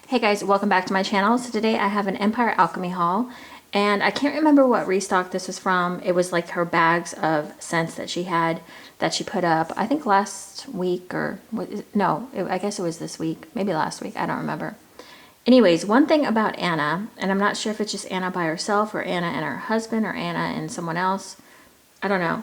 Hey guys, welcome back to my channel. So today I have an Empire Alchemy haul, and I can't remember what restock this was from. It was like her bags of scents that she had that she put up, I think last week or I guess it was this week, maybe last week, I don't remember. Anyways, one thing about Anna, and I'm not sure if it's just Anna by herself or Anna and her husband or Anna and someone else, I don't know.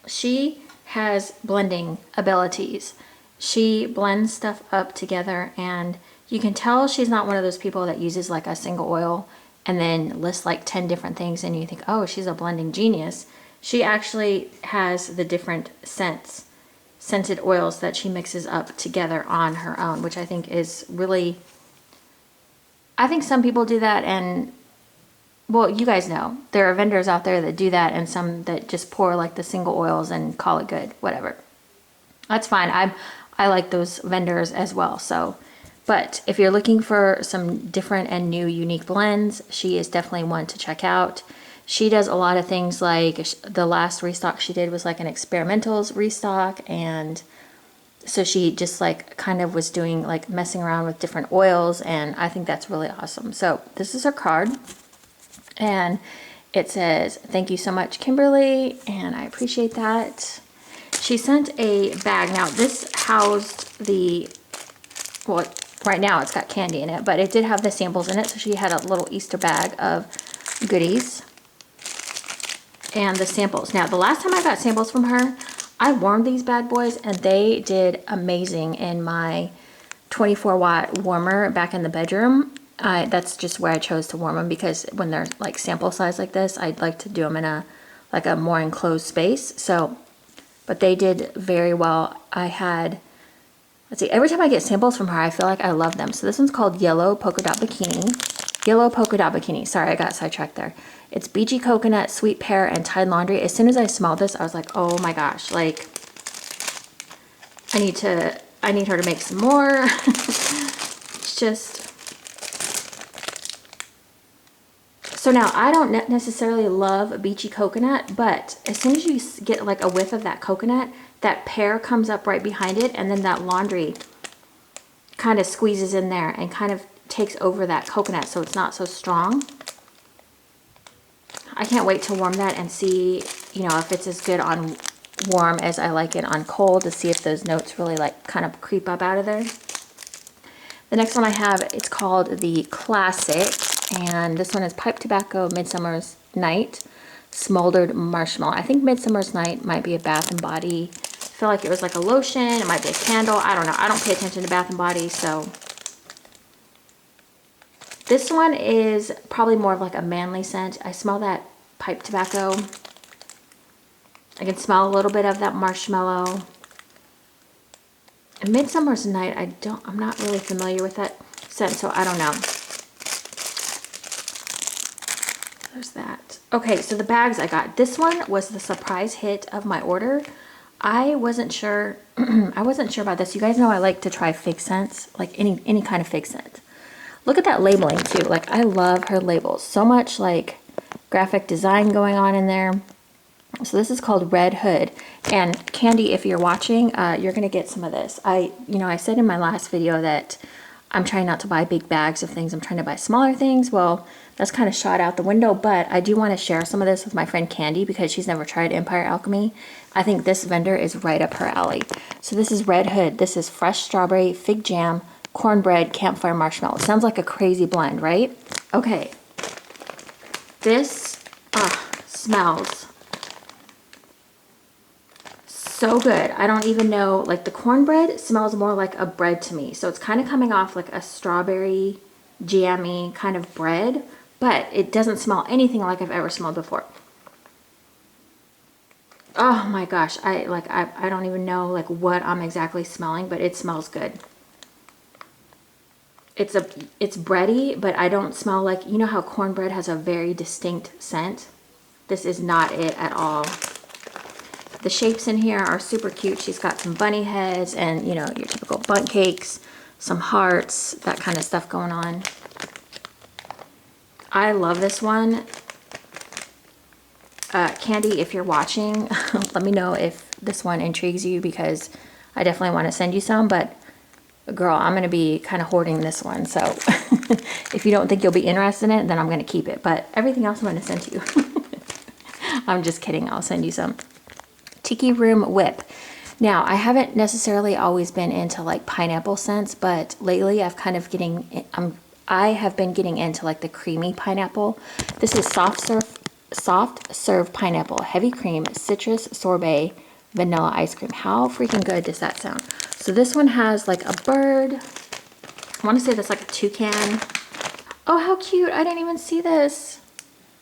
She has blending abilities. She blends stuff up together, and you can tell she's not one of those people that uses like a single oil and then lists like 10 different things and you think, oh, she's a blending genius. She actually has the different scented oils that she mixes up together on her own, which I think is really, I think some people do that, and well, you guys know there are vendors out there that do that, and some that just pour like the single oils and call it good, whatever. That's fine. I like those vendors as well. So, but if you're looking for some different and new unique blends, she is definitely one to check out. She does a lot of things, like the last restock she did was like an experimentals restock, and so she just like kind of was doing like messing around with different oils, and I think that's really awesome. So this is her card, and it says, "Thank you so much, Kimberly," and I appreciate that. She sent a bag. Now this housed the, well, right now it's got candy in it, but it did have the samples in it. So she had a little Easter bag of goodies and the samples. Now the last time I got samples from her, I warmed these bad boys and they did amazing in my 24-watt warmer back in the bedroom. That's just where I chose to warm them, because when they're like sample size like this, I'd like to do them in a more enclosed space. So, but they did very well. I had, let's see, every time I get samples from her, I feel like I love them. So this one's called Yellow Polka Dot Bikini. Yellow Polka Dot Bikini. Sorry, I got sidetracked there. It's beachy coconut, sweet pear, and Tide Laundry. As soon as I smelled this, I was like, oh my gosh, like, I need her to make some more. It's just, so now I don't necessarily love beachy coconut, but as soon as you get like a whiff of that coconut, that pear comes up right behind it, and then that laundry kind of squeezes in there and kind of takes over that coconut, so it's not so strong. I can't wait to warm that and see, you know, if it's as good on warm as I like it on cold, to see if those notes really like kind of creep up out of there. The next one I have, it's called the Classic, and this one is Pipe Tobacco Midsummer's Night Smoldered Marshmallow. I think Midsummer's Night might be a Bath and Body. I feel like it was like a lotion. It might be a candle. I don't know. I don't pay attention to Bath and Body, so. This one is probably more of like a manly scent. I smell that pipe tobacco. I can smell a little bit of that marshmallow. And Midsummer's Night, I'm not really familiar with that scent, so I don't know. There's that. Okay, so the bags I got. This one was the surprise hit of my order. I wasn't sure. I wasn't sure about this. You guys know I like to try fake scents, like any kind of fake scent. Look at that labeling too. Like, I love her labels. So much like graphic design going on in there. So this is called Red Hood. And Candy, if you're watching, you're gonna get some of this. I said in my last video that I'm trying not to buy big bags of things. I'm trying to buy smaller things. Well, that's kind of shot out the window, but I do want to share some of this with my friend Candy, because she's never tried Empire Alchemy. I think this vendor is right up her alley. So this is Red Hood. This is fresh strawberry, fig jam, cornbread, campfire marshmallow. It sounds like a crazy blend, right? Okay. This smells so good. I don't even know, like the cornbread smells more like a bread to me. So it's kind of coming off like a strawberry jammy kind of bread, but it doesn't smell anything like I've ever smelled before. Oh my gosh, I don't even know like what I'm exactly smelling, but it smells good. It's bready, but I don't smell like, you know how cornbread has a very distinct scent? This is not it at all. The shapes in here are super cute. She's got some bunny heads and, you know, your typical bundt cakes, some hearts, that kind of stuff going on. I love this one. Candy, if you're watching, let me know if this one intrigues you, because I definitely want to send you some, but girl, I'm going to be kind of hoarding this one. So if you don't think you'll be interested in it, then I'm going to keep it. But everything else I'm going to send to you. I'm just kidding. I'll send you some. Tiki Room Whip. Now, I haven't necessarily always been into like pineapple scents, but lately I've kind of I have been getting into like the creamy pineapple. This is soft serve pineapple, heavy cream, citrus sorbet, vanilla ice cream. How freaking good does that sound? So this one has like a bird. I want to say that's like a toucan. Oh, how cute. I didn't even see this.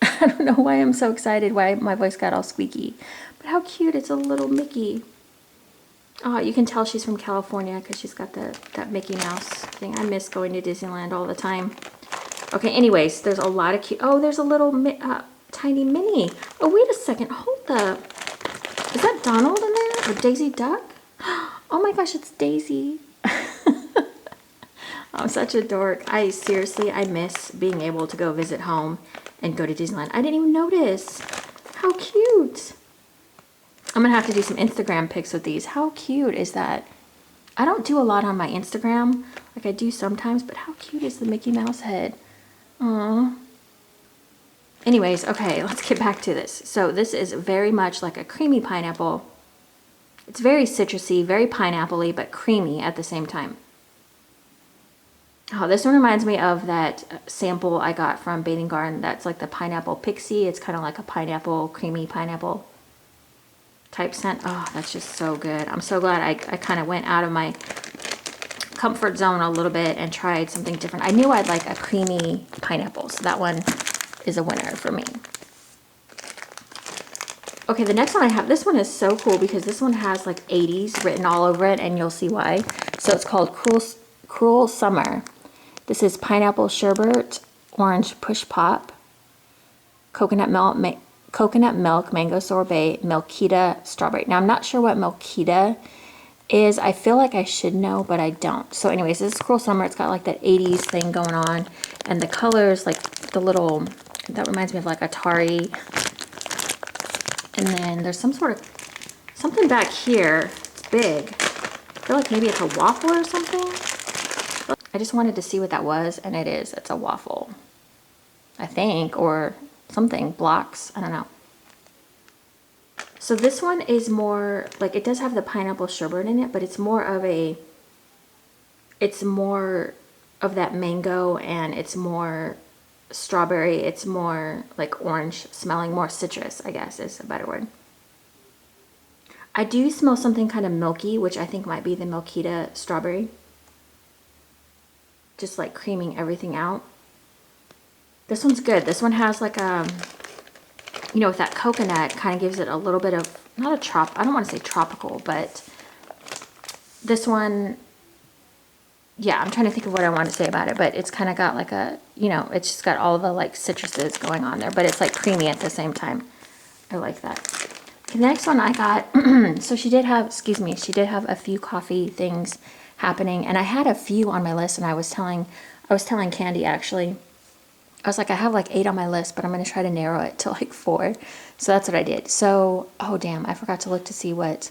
I don't know why I'm so excited, why my voice got all squeaky. But how cute. It's a little Mickey. Oh, you can tell she's from California because she's got that Mickey Mouse thing. I miss going to Disneyland all the time. Okay, anyways, there's a lot of cute... Oh, there's a little tiny mini. Oh, wait a second. Hold up. Is that Donald in there? Or Daisy Duck? Oh my gosh, it's Daisy. I'm such a dork. I miss being able to go visit home and go to Disneyland. I didn't even notice. How cute. I'm going to have to do some Instagram pics with these. How cute is that? I don't do a lot on my Instagram. Like I do sometimes, but how cute is the Mickey Mouse head? Aww. Anyways, okay, let's get back to this. So this is very much like a creamy pineapple. It's very citrusy, very pineapple-y, but creamy at the same time. Oh, this one reminds me of that sample I got from Bathing Garden. That's like the pineapple pixie. It's kind of like a pineapple, creamy pineapple type scent. Oh, that's just so good. I'm so glad I kind of went out of my comfort zone a little bit and tried something different. I knew I'd like a creamy pineapple, so that one is a winner for me. Okay, the next one I have, this one is so cool because this one has like 80s written all over it, and you'll see why. So it's called Cruel Summer. This is pineapple sherbet, orange push pop, coconut milk, mango sorbet, Milkita strawberry. Now I'm not sure what Milkita is. I feel like I should know, but I don't. So anyways, this is Cruel Summer. It's got like that 80s thing going on, and the colors, like the little, that reminds me of like Atari. And then there's something back here. It's big. I feel like maybe it's a waffle or something. I just wanted to see what that was, and it is. It's a waffle, I think, or something. Blocks. I don't know. So this one is more, like, it does have the pineapple sherbet in it, but it's more of that mango, and it's more strawberry. It's more like orange smelling, more citrus, I guess is a better word. I do smell something kind of milky, which I think might be the Milkita strawberry. Just like creaming everything out. This one's good. This one has like a, you know, with that coconut, kind of gives it a little bit of, not a I don't want to say tropical, but this one, yeah, I'm trying to think of what I want to say about it, but it's kind of got like a, you know, it's just got all the like citruses going on there, but it's like creamy at the same time. I like that. Okay, the next one I got, so she did have a few coffee things happening, and I had a few on my list, and I was telling Candy, actually, I was like, I have like 8 on my list, but I'm going to try to narrow it to like 4. So that's what I did. So, oh damn, I forgot to look to see what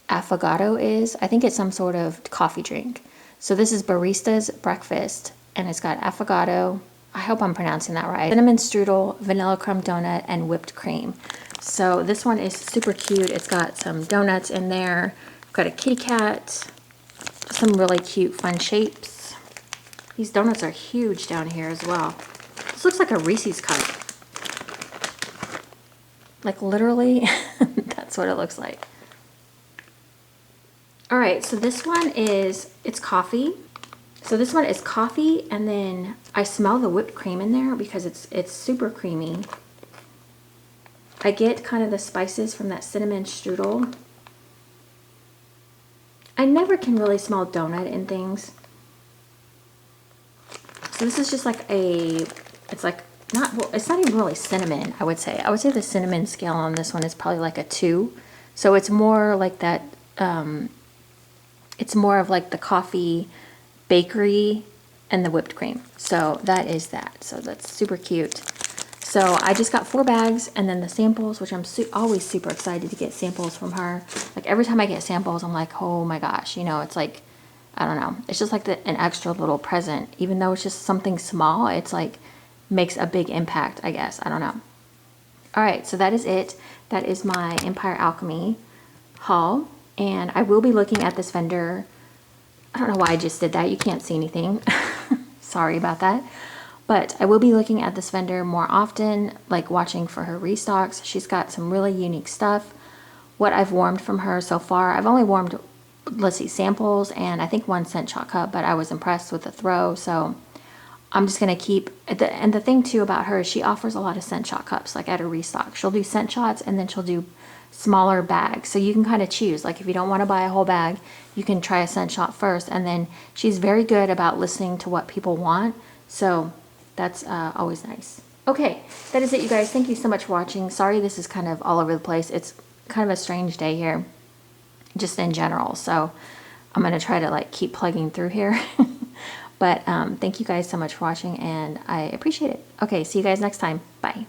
affogato is. I think it's some sort of coffee drink. So this is Baristas Breakfast, and it's got affogato, I hope I'm pronouncing that right, cinnamon strudel, vanilla crumb donut, and whipped cream. So this one is super cute. It's got some donuts in there. Got a kitty cat, some really cute fun shapes. These donuts are huge down here as well. This looks like a Reese's cup. Like literally, that's what it looks like. All right, so this one is, it's coffee. So this one is coffee, and then I smell the whipped cream in there because it's super creamy. I get kind of the spices from that cinnamon strudel. I never can really smell donut in things. So this is just like a, it's like not, well, it's not even really cinnamon, I would say. I would say the cinnamon scale on this one is probably like a 2. So it's more like that, it's more of like the coffee bakery and the whipped cream. So that is that. So that's super cute. So I just got 4 bags, and then the samples, which I'm always super excited to get samples from her. Like every time I get samples, I'm like, oh my gosh, you know, it's like I don't know. It's just like an extra little present. Even though it's just something small, it's like makes a big impact, I guess. I don't know. All right, so that is it. That is my Empire Alchemy haul. And I will be looking at this vendor. I don't know why I just did that. You can't see anything. Sorry about that. But I will be looking at this vendor more often, like watching for her restocks. She's got some really unique stuff. What I've warmed from her so far, I've only warmed, let's see, samples and I think 1 scent shot cup, but I was impressed with the throw. So I'm just going to keep, and the thing too about her is she offers a lot of scent shot cups, like at her restock. She'll do scent shots and then she'll do smaller bags. So you can kind of choose, like if you don't want to buy a whole bag, you can try a scent shot first. And then she's very good about listening to what people want. So that's always nice. Okay, that is it, you guys. Thank you so much for watching. Sorry this is kind of all over the place. It's kind of a strange day here, just in general. So I'm going to try to like keep plugging through here. But thank you guys so much for watching, and I appreciate it. Okay, see you guys next time. Bye.